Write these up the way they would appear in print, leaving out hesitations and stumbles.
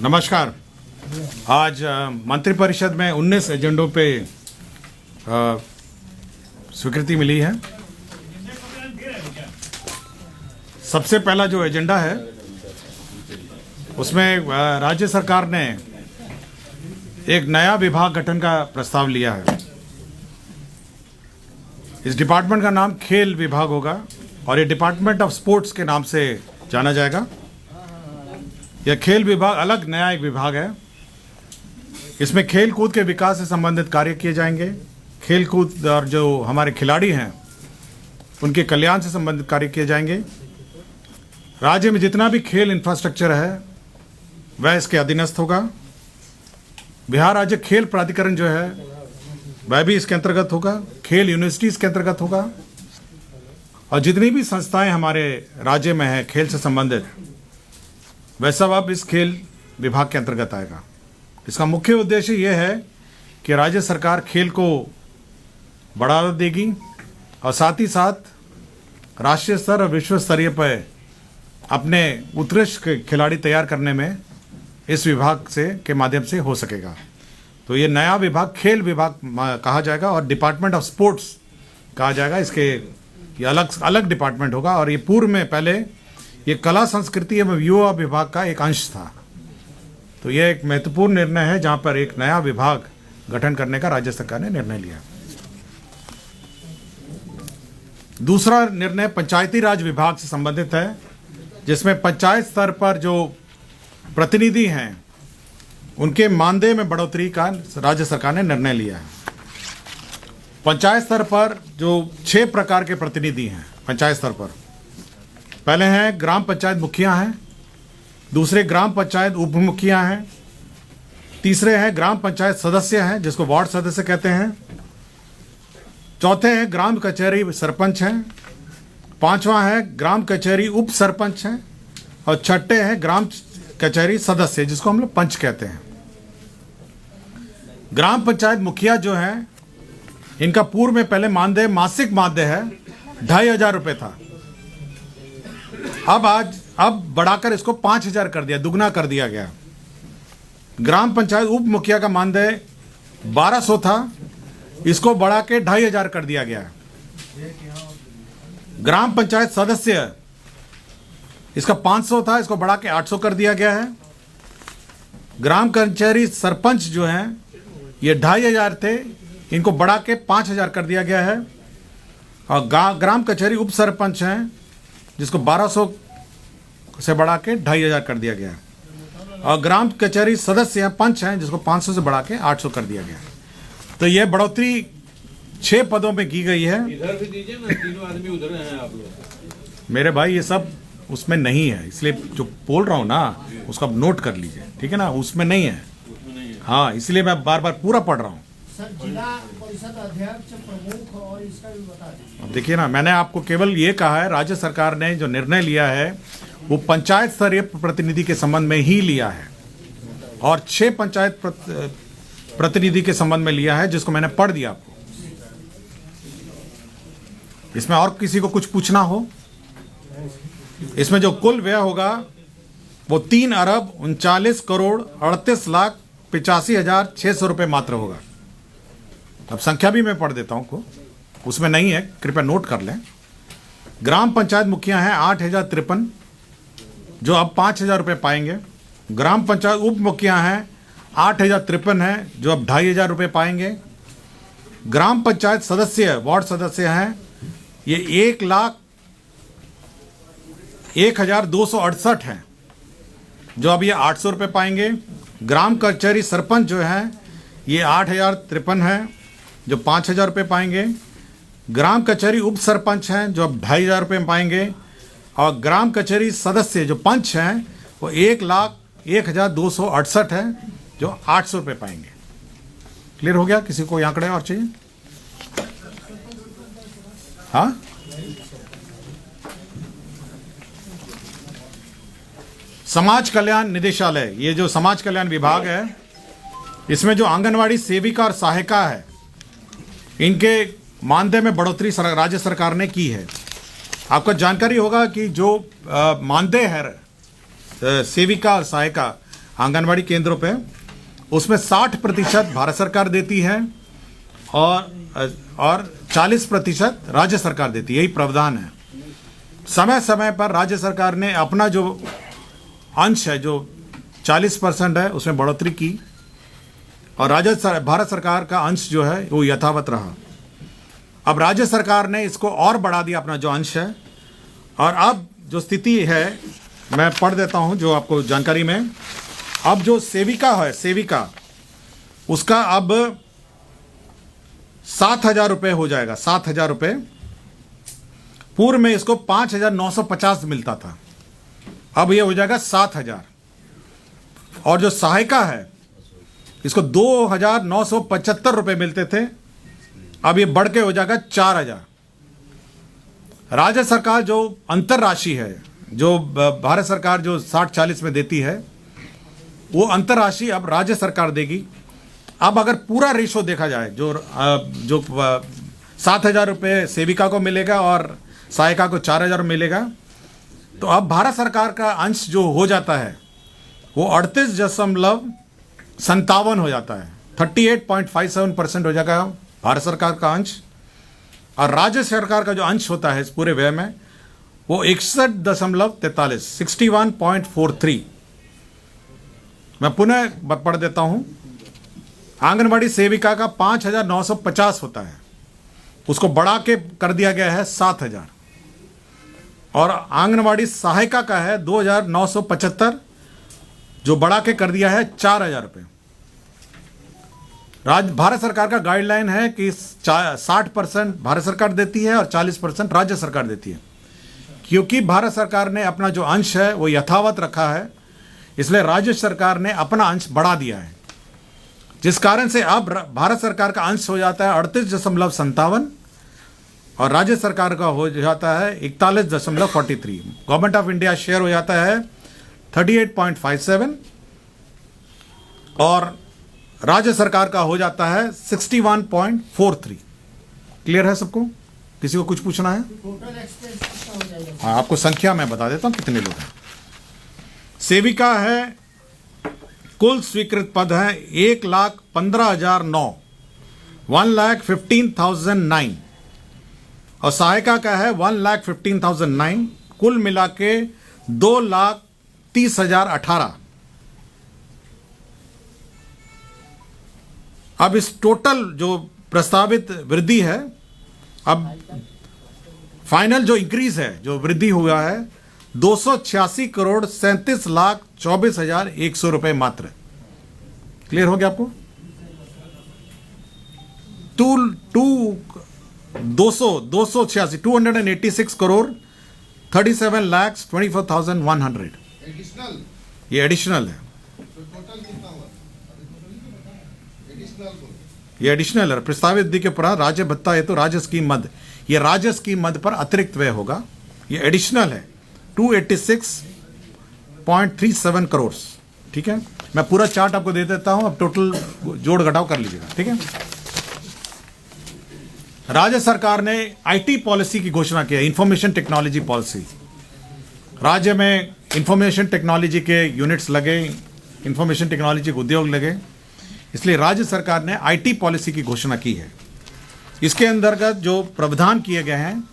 नमस्कार। आज मंत्रिपरिषद में 19 एजेंडों पे स्वीकृति मिली है। सबसे पहला जो एजेंडा है उसमें राज्य सरकार ने एक नया विभाग गठन का प्रस्ताव लिया है। इस डिपार्टमेंट का नाम खेल विभाग होगा और ये डिपार्टमेंट ऑफ स्पोर्ट्स के नाम से जाना जाएगा। यह खेल विभाग अलग नया एक विभाग है। इसमें खेल कूद के विकास से संबंधित कार्य किए जाएंगे। खेल कूद और जो हमारे खिलाड़ी हैं उनके कल्याण से संबंधित कार्य किए जाएंगे। राज्य में जितना भी खेल इंफ्रास्ट्रक्चर है वह इसके अधीनस्थ होगा। बिहार राज्य खेल प्राधिकरण जो है वह भी इसके अंतर्गत होगा। खेल यूनिवर्सिटी इसके अंतर्गत होगा और जितनी भी संस्थाएं हमारे राज्य में है खेल से संबंधित वह सब अब इस खेल विभाग के अंतर्गत आएगा। इसका मुख्य उद्देश्य यह है कि राज्य सरकार खेल को बढ़ावा देगी और साथ ही साथ राष्ट्रीय स्तर और विश्व स्तरीय पर अपने उत्कृष्ट खिलाड़ी तैयार करने में इस विभाग से के माध्यम से हो सकेगा। तो ये नया विभाग खेल विभाग कहा जाएगा और डिपार्टमेंट ऑफ स्पोर्ट्स कहा जाएगा। इसके ये अलग डिपार्टमेंट होगा और ये पूर्व में पहले ये कला संस्कृति एवं युवा विभाग का एक अंश था। तो यह एक महत्वपूर्ण निर्णय है जहां पर एक नया विभाग गठन करने का राज्य सरकार ने निर्णय लिया। दूसरा निर्णय पंचायती राज विभाग से संबंधित है, जिसमें पंचायत स्तर पर जो प्रतिनिधि हैं उनके मानदेय में बढ़ोतरी का राज्य सरकार ने निर्णय लिया है। पंचायत स्तर पर जो 6 प्रकार के प्रतिनिधि हैं पंचायत स्तर पर, पहले हैं ग्राम पंचायत मुखिया हैं, दूसरे ग्राम पंचायत उप मुखिया हैं, तीसरे हैं ग्राम पंचायत सदस्य हैं जिसको वार्ड सदस्य कहते हैं, चौथे हैं ग्राम कचहरी सरपंच हैं, पांचवा है ग्राम कचहरी उप सरपंच हैं और छठे हैं ग्राम कचहरी सदस्य जिसको हम लोग पंच कहते हैं। ग्राम पंचायत मुखिया जो है इनका पूर्व में पहले मानदेय मासिक मानदेय है 2500 रुपये था। अब बढ़ाकर इसको 5000 कर दिया, दुगना कर दिया गया। ग्राम पंचायत उप मुखिया का मानदेय 1200 था, इसको बढ़ा के 2500 कर दिया गया। ग्राम पंचायत सदस्य इसका 500 था, इसको बढ़ा के 800 कर दिया गया है। ग्राम कचहरी सरपंच जो हैं ये 2500 थे, इनको बढ़ा के 5000 कर दिया गया है। और ग्राम कचहरी उप सरपंच हैं जिसको 1200 से बढ़ा के 2500 कर दिया गया। और ग्राम कचहरी सदस्य हैं पंच हैं जिसको 500 से बढ़ा के 800 कर दिया गया। तो यह बढ़ोतरी 6 पदों में की गई है। इधर भी दीजिए ना, तीनों आदमी उधर हैं आप लोग। मेरे भाई ये सब उसमें नहीं है, इसलिए जो बोल रहा हूँ ना उसका नोट कर लीजिए, ठीक है ना। उसमें नहीं है, हाँ, इसलिए मैं बार बार पूरा पढ़ रहा हूँ। जिला परिषद अध्यक्ष प्रमुख और इसका भी बता दीजिए। अब देखिए ना, मैंने आपको केवल ये कहा है राज्य सरकार ने जो निर्णय लिया है वो पंचायत स्तरीय प्रतिनिधि के संबंध में ही लिया है और 6 पंचायत प्रतिनिधि के संबंध में लिया है जिसको मैंने पढ़ दिया आपको। इसमें और किसी को कुछ पूछना हो? इसमें जो कुल व्यय होगा वो 3,39,38,38,85,600 रुपये मात्र होगा। अब संख्या भी मैं पढ़ देता हूं को, उसमें नहीं है, कृपया नोट कर लें। ग्राम पंचायत मुखिया हैं 8053 जो अब 5000 रुपये पाएंगे। ग्राम पंचायत उप मुखिया हैं 8053 हैं जो अब 2500 रुपये पाएंगे। ग्राम पंचायत सदस्य वार्ड सदस्य हैं ये 1,01,268 हैं जो अब ये 800 रुपये पाएंगे। ग्राम कचहरी सरपंच जो हैं ये 8053 हैं जो 5000 रुपये पाएंगे। ग्राम कचहरी उप सरपंच हैं जो अब 2500 रुपये पाएंगे और ग्राम कचहरी सदस्य जो पंच हैं वो 1,01,268 हैं जो 800 रुपये पाएंगे। क्लियर हो गया? किसी को आंकड़े और चाहिए? हाँ, समाज कल्याण निदेशालय, ये जो समाज कल्याण विभाग है इसमें जो आंगनवाड़ी सेविका और सहायिका है इनके मानदेय में बढ़ोतरी राज्य सरकार ने की है। आपको जानकारी होगा कि जो मानदेय है सेविका और सहायिका आंगनबाड़ी केंद्रों पे, उसमें 60% भारत सरकार देती है और 40% राज्य सरकार देती है। यही प्रावधान है। समय समय पर राज्य सरकार ने अपना जो अंश है, जो 40% है, उसमें बढ़ोतरी की और भारत सरकार का अंश जो है वो यथावत रहा। अब राज्य सरकार ने इसको और बढ़ा दिया अपना जो अंश है, और अब जो स्थिति है मैं पढ़ देता हूं जो आपको जानकारी में। अब जो सेविका है, सेविका, उसका अब 7,000 रुपये हो जाएगा। 7,000 रुपये। पूर्व में इसको 5,950 मिलता था, अब यह हो जाएगा 7,000। और जो सहायिका है इसको 2,975 रुपये मिलते थे, अब ये बढ़ के हो जाएगा 4,000। राज्य सरकार जो अंतर राशि है, जो भारत सरकार जो 60-40 में देती है, वो अंतर राशि अब राज्य सरकार देगी। अब अगर पूरा रेशो देखा जाए, जो 7,000 रुपये सेविका को मिलेगा और सहायिका को 4,000 मिलेगा, तो अब भारत सरकार का अंश जो हो जाता है वो 38.57 हो जाता है। 38.57% हो जाएगा भारत सरकार का अंश, और राज्य सरकार का जो अंश होता है इस पूरे व्यय में वो 61.43, 61.43। मैं पुनः पढ़ देता हूं। आंगनबाड़ी सेविका का 5,950 होता है, उसको बढ़ा के कर दिया गया है 7,000। और आंगनबाड़ी सहायिका का है 2,975, जो बढ़ा के कर दिया है 4,000 रुपये। भारत सरकार का गाइडलाइन है कि 60% भारत सरकार देती है और 40% राज्य सरकार देती है। क्योंकि भारत सरकार ने अपना जो अंश है वो यथावत रखा है, इसलिए राज्य सरकार ने अपना अंश बढ़ा दिया है, जिस कारण से अब भारत सरकार का अंश हो जाता है 38.57 और राज्य सरकार का हो जाता है 41.43। गवर्नमेंट ऑफ इंडिया शेयर हो जाता है 38.57 और राज्य सरकार का हो जाता है 61.43। क्लियर है सबको? किसी को कुछ पूछना है? टोटल एक्सपेंस कितना हो जाएगा? हाँ, आपको संख्या मैं बता देता हूं कितने लोग हैं। सेविका है, कुल स्वीकृत पद है 1,15,009, 1,15,009, और सहायिका का है 1,15,009, कुल मिला के 2,30,018। अब इस टोटल जो प्रस्तावित वृद्धि है, अब फाइनल जो इंक्रीज है, जो वृद्धि हुआ है 286,37,24,100 रुपए मात्र। क्लियर हो गया आपको? 286 करोड़ 37,24,100। एडिशनल, ये एडिशनल है। तो टोटल कितना हुआ? एडिशनल को ये एडिशनल है। प्रस्तावित वृद्धि के उपरांत राज्य भत्ता हेतु राज्य स्कीम मद, ये राज्य स्कीम मद पर अतिरिक्त व्यय होगा। ये एडिशनल है 286.37 करोड़। ठीक है, मैं पूरा चार्ट आपको दे देता हूं, अब टोटल जोड़ घटाव कर लीजिएगा। ठीक है, राज्य सरकार ने आईटी पॉलिसी की घोषणा की है, इंफॉर्मेशन टेक्नोलॉजी पॉलिसी। राज्य में इंफॉर्मेशन टेक्नोलॉजी के यूनिट्स लगे, इंफॉर्मेशन टेक्नोलॉजी के उद्योग लगे, इसलिए राज्य सरकार ने आईटी पॉलिसी की घोषणा की है। इसके अंतर्गत जो प्रावधान किए गए हैं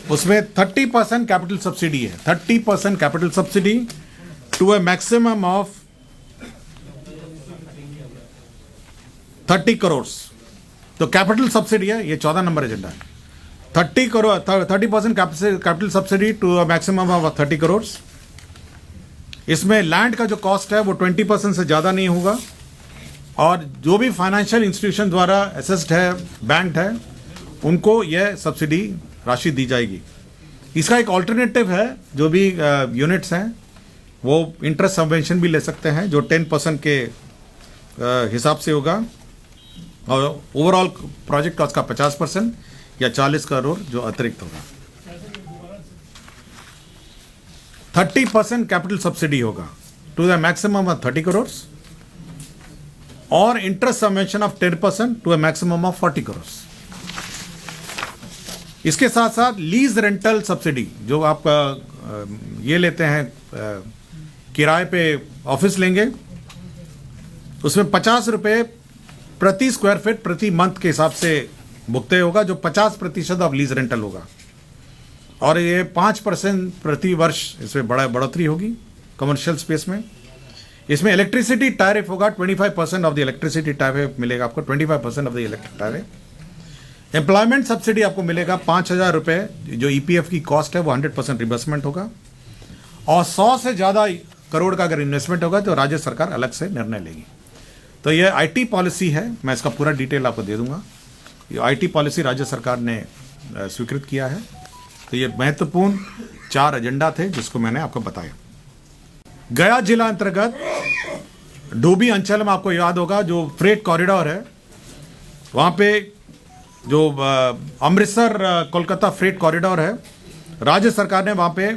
उसमें 30% कैपिटल सब्सिडी है, 30% capital subsidy to a maximum of 30 crore. तो कैपिटल सब्सिडी है, ये 14 नंबर एजेंडा है। 30% capital subsidy to a maximum of 30 crore. इसमें लैंड का जो कॉस्ट है वो 20% से ज़्यादा नहीं होगा, और जो भी फाइनेंशियल इंस्टीट्यूशन द्वारा असेस्ड है, बैंक है, उनको यह सब्सिडी राशि दी जाएगी। इसका एक ऑल्टरनेटिव है, जो भी यूनिट्स हैं वो इंटरेस्ट सबवेंशन भी ले सकते हैं, जो 10% के हिसाब से होगा, और ओवरऑल प्रोजेक्ट कॉस्ट का 50% या 40 करोड़ जो अतिरिक्त होगा। 30% कैपिटल सब्सिडी होगा to the maximum of 30 crore, और interest subvention of 10% to a maximum of 40 crore. इसके साथ साथ लीज रेंटल सब्सिडी, जो आप ये लेते हैं, किराए पे ऑफिस लेंगे उसमें 50 रुपये प्रति स्क्वायर फीट प्रति मंथ के हिसाब से भुगते होगा, जो 50% ऑफ लीज रेंटल होगा। और ये 5% प्रति वर्ष इसमें बढ़ोतरी होगी कमर्शियल स्पेस में। इसमें इलेक्ट्रिसिटी टैरिफ होगा 25% ऑफ द इलेक्ट्रिसिटी टैरिफ मिलेगा आपको, 25% of the electric tariff. Employment subsidy आपको मिलेगा 5,000 रुपये, जो ईपीएफ की कॉस्ट है वो 100% रिबर्समेंट होगा। और 100 से ज़्यादा करोड़ का अगर इन्वेस्टमेंट होगा तो राज्य सरकार अलग से निर्णय लेगी। तो ये आईटी पॉलिसी है, मैं इसका पूरा डिटेल आपको दे दूंगा। ये आईटी पॉलिसी राज्य सरकार ने स्वीकृत किया है। तो ये महत्वपूर्ण 4 एजेंडा थे जिसको मैंने आपको बताया। गया जिला अंतर्गत डोभी अंचल में आपको याद होगा जो फ्रेट कॉरिडोर है, वहाँ पे जो अमृतसर कोलकाता फ्रेट कॉरिडोर है, राज्य सरकार ने वहाँ पे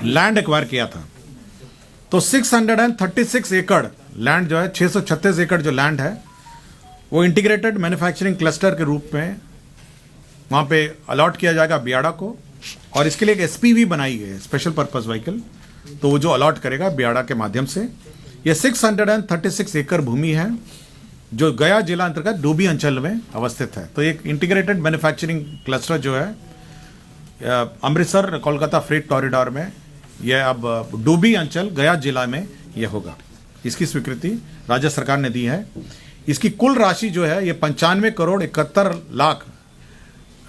लैंड एक्वायर किया था। तो 636 एकड़ लैंड जो है, 636 एकड़ जो लैंड है वो इंटीग्रेटेड मैन्युफैक्चरिंग क्लस्टर के रूप में वहाँ पे अलॉट किया जाएगा बियाड़ा को। और इसके लिए एक एसपीवी बनाई गई है, स्पेशल पर्पस व्हीकल, तो वो जो अलॉट करेगा बियाड़ा के माध्यम से। ये 636 एकड़ भूमि है जो गया जिला अंतर्गत डोभी अंचल में अवस्थित है। तो एक इंटीग्रेटेड मैन्युफैक्चरिंग क्लस्टर जो है अमृतसर कोलकाता फ्रेट कॉरिडोर में, यह अब डोभी अंचल गया जिला में यह होगा। इसकी स्वीकृति राज्य सरकार ने दी है। इसकी कुल राशि जो है ये 95 करोड़ 71 लाख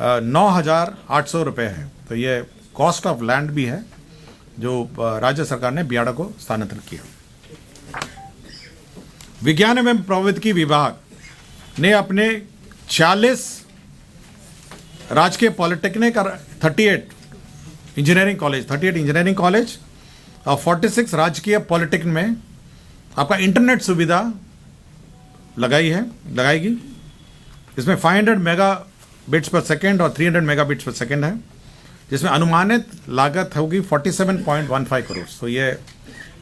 9,800 रुपये है। तो ये कॉस्ट ऑफ लैंड भी है जो राज्य सरकार ने बियाड़ा को स्थानांतरित किया। विज्ञान एवं प्रौद्योगिकी विभाग ने अपने 46 राजकीय पॉलिटेक्निक और 38 इंजीनियरिंग कॉलेज और 46 राजकीय पॉलिटेक्निक में आपका इंटरनेट सुविधा लगाएगी। इसमें 500 मेगाबिट्स पर सेकेंड और 300 मेगाबिट्स पर सेकेंड है, जिसमें अनुमानित लागत होगी 47.15 करोड़। तो ये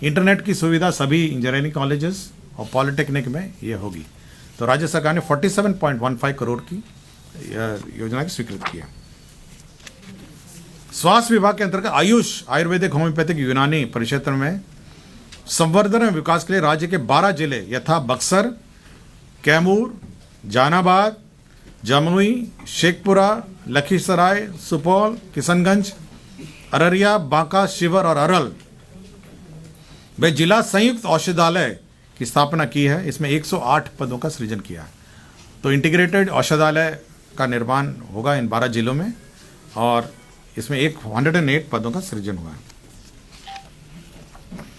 इंटरनेट की सुविधा सभी इंजीनियरिंग कॉलेजेस और पॉलिटेक्निक में ये होगी। तो राज्य सरकार ने 47.15 करोड़ की योजना की स्वीकृति की है। स्वास्थ्य विभाग के अंतर्गत आयुष, आयुर्वेदिक, होम्योपैथिक, यूनानी परिक्षेत्र में संवर्धन एवं विकास के लिए राज्य के 12 जिले यथा बक्सर, कैमूर, जहानाबाद, जमुई, शेखपुरा, लखीसराय, सुपौल, किशनगंज, अररिया, बांका, शिवहर और अरल वे जिला संयुक्त औषधालय की स्थापना की है। इसमें 108 पदों का सृजन किया है। तो इंटीग्रेटेड औषधालय का निर्माण होगा इन 12 जिलों में और इसमें 108 पदों का सृजन हुआ है।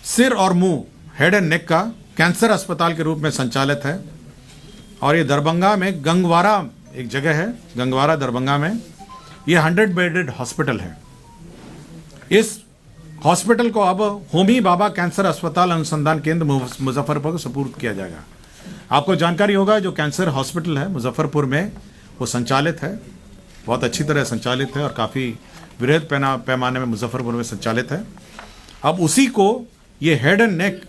सिर और मुंह, हेड एंड नेक का कैंसर अस्पताल के रूप में संचालित है और ये दरभंगा में गंगवारा एक जगह है, गंगवारा दरभंगा में ये 100 बेडेड हॉस्पिटल है। इस हॉस्पिटल को अब होमी बाबा कैंसर अस्पताल अनुसंधान केंद्र मुजफ्फरपुर को सुपुर्द किया जाएगा। आपको जानकारी होगा जो कैंसर हॉस्पिटल है मुजफ्फरपुर में वो संचालित है, बहुत अच्छी तरह संचालित है और काफ़ी वृहद पैमाने में मुजफ्फरपुर में संचालित है। अब उसी को ये हेड एंड नेक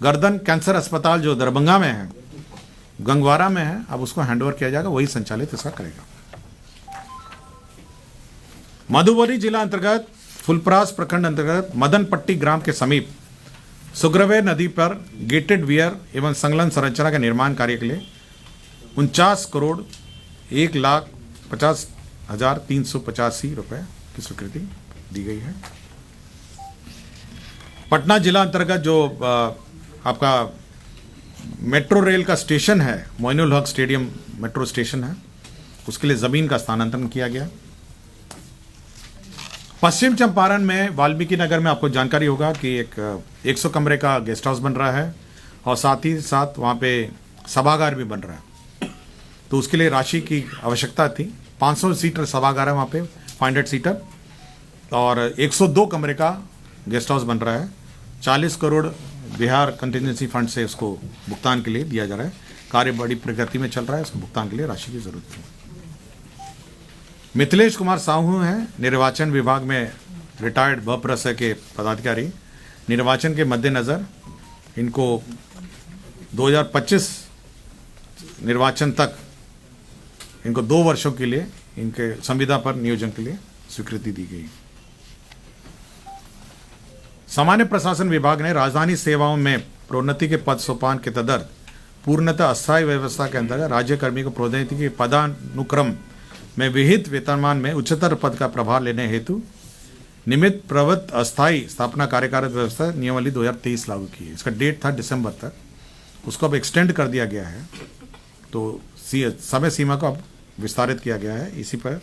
गर्दन कैंसर अस्पताल जो दरभंगा में है, गंगवारा में है, अब उसको हैंडओवर किया जाएगा, वही संचालित इसका करेगा। मधुबनी जिला अंतर्गत फुलपरास प्रखंड अंतर्गत मदनपट्टी ग्राम के समीप सुग्रवे नदी पर गेटेड वियर एवं संलग्न संरचना के निर्माण कार्य के लिए 49 करोड़ 1,50,385 रुपये की स्वीकृति दी गई है। पटना जिला अंतर्गत जो आपका मेट्रो रेल का स्टेशन है, Moinul Haq stadium metro station है, उसके लिए ज़मीन का स्थानांतरण किया गया। पश्चिम चंपारण में वाल्मीकि नगर में आपको जानकारी होगा कि एक 100 कमरे का गेस्ट हाउस बन रहा है और साथ ही साथ वहाँ पे सभागार भी बन रहा है। तो उसके लिए राशि की आवश्यकता थी। 500 सीटर सभागार है वहाँ पे, 500 सीटर, और 102 कमरे का गेस्ट हाउस बन रहा है। 40 करोड़ बिहार कंटिजेंसी फंड से उसको भुगतान के लिए दिया जा रहा है। कार्य बड़ी प्रगति में चल रहा है, उसको भुगतान के लिए राशि की जरूरत है। मिथिलेश कुमार साहू हैं निर्वाचन विभाग में रिटायर्ड बप्रस के पदाधिकारी। निर्वाचन के मद्देनज़र इनको 2025 निर्वाचन तक इनको 2 वर्षों के लिए इनके संविदा पर नियोजन के लिए स्वीकृति दी गई। सामान्य प्रशासन विभाग ने राजधानी सेवाओं में प्रोन्नति के पद सोपान के तहत पूर्णतः अस्थायी व्यवस्था के अंतर्गत राज्य कर्मी को प्रोन्नति के पदानुक्रम में विहित वेतनमान में उच्चतर पद का प्रभार लेने हेतु निमित्त प्रवृत्त अस्थायी स्थापना कार्यकारित व्यवस्था नियमावली 2023 लागू की है। इसका डेट था दिसंबर तक, उसको अब एक्सटेंड कर दिया गया है, तो समय सीमा को अब विस्तारित किया गया है। इसी पर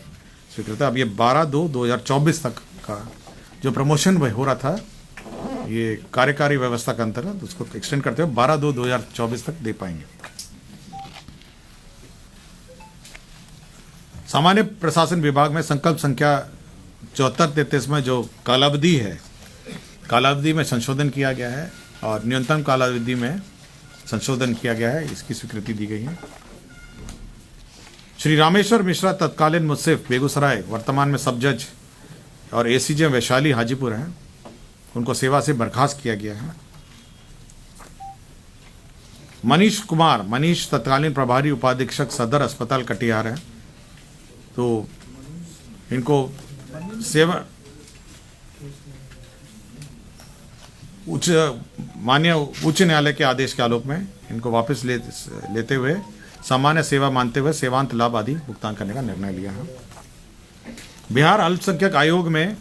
स्वीकृत अब ये 12/2/2024 तक का जो प्रमोशन हो रहा था ये कार्यकारी व्यवस्था के अंतर्गत उसको एक्सटेंड करते हुए 12/2/2024 तक दे पाएंगे। सामान्य प्रशासन विभाग में संकल्प संख्या 7433 में जो कालावधि है, कालावधि में संशोधन किया गया है और न्यूनतम कालावधि में संशोधन किया गया है, इसकी स्वीकृति दी गई है। श्री रामेश्वर मिश्रा तत्कालीन मुंसिफ बेगूसराय, वर्तमान में सब जज और एसीजे वैशाली हाजीपुर हैं, उनको सेवा से बर्खास्त किया गया है। मनीष तत्कालीन प्रभारी उपाधीक्षक सदर अस्पताल कटिहार है, तो इनको सेवा माननीय उच्च न्यायालय के आदेश के आलोक में इनको वापस लेते हुए सामान्य सेवा मानते हुए सेवांत लाभ आदि भुगतान करने का निर्णय लिया है। बिहार अल्पसंख्यक आयोग में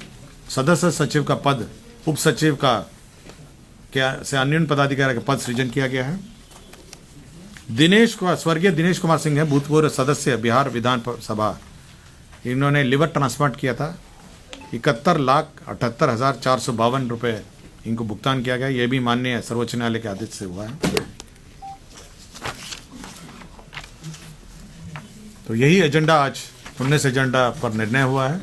सदस्य सचिव का पद उप सचिव का से अन्य पदाधिकारी का पद सृजन किया गया है। स्वर्गीय दिनेश कुमार सिंह है, भूतपूर्व सदस्य बिहार विधान सभा, इन्होंने लिवर ट्रांसप्लांट किया था। 71,78,452 रुपये इनको भुगतान किया गया। यह भी माननीय सर्वोच्च न्यायालय के आदेश से हुआ है। तो यही एजेंडा आज 19 एजेंडा पर निर्णय हुआ है।